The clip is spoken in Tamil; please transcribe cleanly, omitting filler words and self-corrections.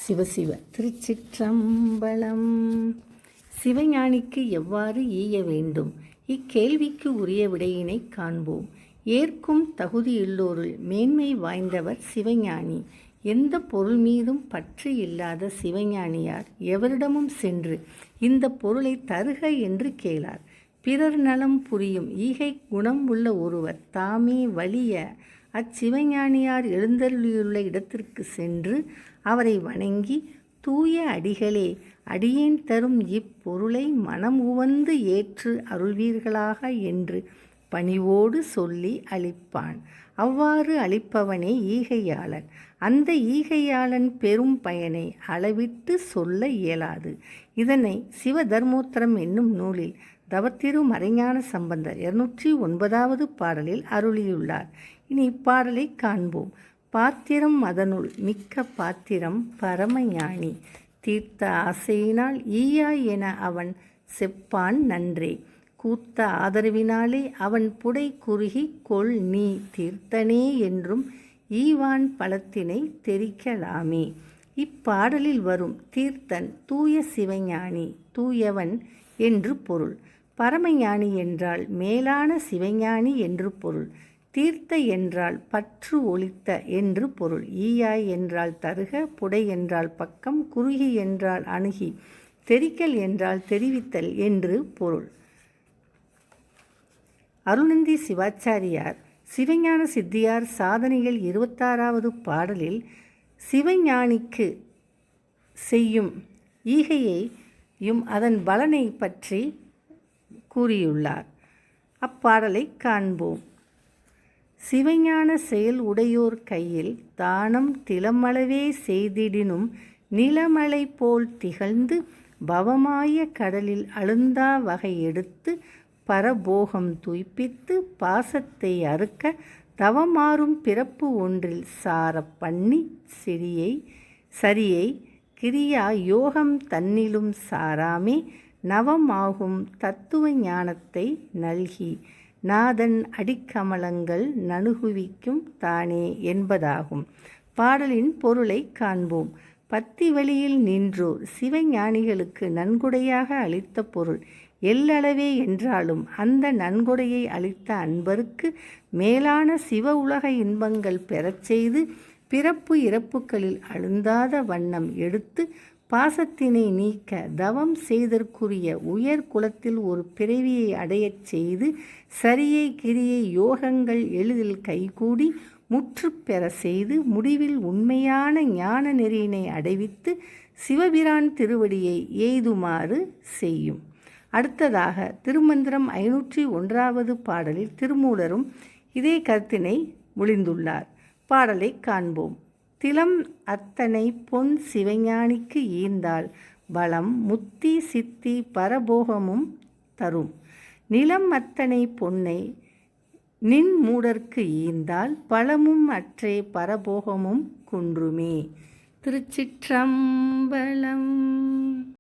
சிவசிவ திருச்சிற்றம்பலம். சிவஞானிக்கு எவ்வாறு ஈய வேண்டும்? இக்கேள்விக்கு உரிய விடையினை காண்போம். ஏற்கும் தகுதியுள்ளோருள் மேன்மை வாய்ந்தவர் சிவஞானி. எந்த பொருள் மீதும் பற்று இல்லாத சிவஞானியார் எவரிடமும் சென்று இந்த பொருளை தருக என்று கேளார். பிறர் நலம் புரியும் ஈகை குணம் உள்ள ஒருவர் தாமே வலிய அச்சிவஞானியார் எழுந்தருளியுள்ள இடத்திற்கு சென்று அவரை வணங்கி, தூய அடிகளே, அடியேன் தரும் இப்பொருளை மனம் உவந்து ஏற்று அருள்வீர்களாக என்று பணிவோடு சொல்லி அளிப்பான். அவ்வாறு அளிப்பவனே ஈகையாளன். அந்த ஈகையாளன் பெரும் பயனை அளவிட்டு சொல்ல இயலாது. இதனை சிவதர்மோத்தரம் என்னும் நூலில் தவத்திரு மறைஞான சம்பந்தர் 209வது பாடலில் அருளியுள்ளார். இனி இப்பாடலை காண்போம். பாத்திரம் அதனுள் மிக்க பாத்திரம் பரமஞானி. தீர்த்த ஆசையினால் ஈயாய் என அவன் செப்பான் நன்றே. கூத்த ஆதரவினாலே அவன் புடை குறுகி கொள் நீ தீர்த்தனே என்றும் ஈவான் பலத்தினை தெரிக்கலாமே. இப்பாடலில் வரும் தீர்த்தன் தூய சிவஞானி, தூயவன் என்று பொருள். பரமஞானி என்றால் மேலான சிவஞானி என்று பொருள். தீர்த்த என்றால் பற்று ஒழித்த என்று பொருள். ஈயாய் என்றால் தருக, புடை என்றால் பக்கம், குறுகி என்றால் அணுகி, தெரிக்கல் என்றால் தெரிவித்தல் என்று பொருள். அருணந்தி சிவாச்சாரியார் சிவஞான சித்தியார் சாதனைகள் 26வது பாடலில் சிவஞானிக்கு செய்யும் ஈகையையும் அதன் பலனை பற்றி கூறியுள்ளார். அப்பாடலை காண்போம். சிவஞான செயல் உடையோர் கையில் தானம் திலமளவே செய்திடினும் நிலமலை போல் திகழ்ந்து பவமாய கடலில் அழுந்தா வகை எடுத்து பரபோகம் துய்ப்பித்து பாசத்தை அறுக்க தவமாறும் பிறப்பு ஒன்றில் சார பண்ணி சரியை கிரியா யோகம் தன்னிலும் சாராமே நவமாகும் தத்துவ ஞானத்தை நல்கி நாதன் அடிக்கமலங்கள் நணுகுவிக்கும் தானே என்பதாகும். பாடலின் பொருளை காண்போம். பத்தி வழியில் நின்றோர் சிவஞானிகளுக்கு நன்கொடையாக அளித்த பொருள் எல்லளவே என்றாலும் அந்த நன்கொடையை அளித்த அன்பருக்கு மேலான சிவ உலக இன்பங்கள் பெறச் செய்து பிறப்பு இறப்புகளில் அழுந்தாத வண்ணம் எடுத்து பாசத்தினை நீக்க தவம் செய்தற்குரிய உயர் குலத்தில் ஒரு பிறவியை அடையச் செய்து சரியை கிரியை யோகங்கள் எளிதில் கைகூடி முற்று பெற செய்து முடிவில் உண்மையான ஞான நெறியினை அடைவித்து சிவபிரான் திருவடியை எய்துமாறு செய்யும். அடுத்ததாக திருமந்திரம் 501வது பாடலில் திருமூலரும் இதே கருத்தினை மொழிந்துள்ளார். பாடலை காண்போம். திலம் அத்தனை பொன் சிவஞானிக்கு ஈந்தால் பலம் முத்தி சித்தி பரபோகமும் தரும். நிலம் அத்தனை பொன்னை நின் மூடர்க்கு ஈந்தால் பலமும் அற்றே பரபோகமும் குன்றுமே. திருச்சிற்றம்பலம்.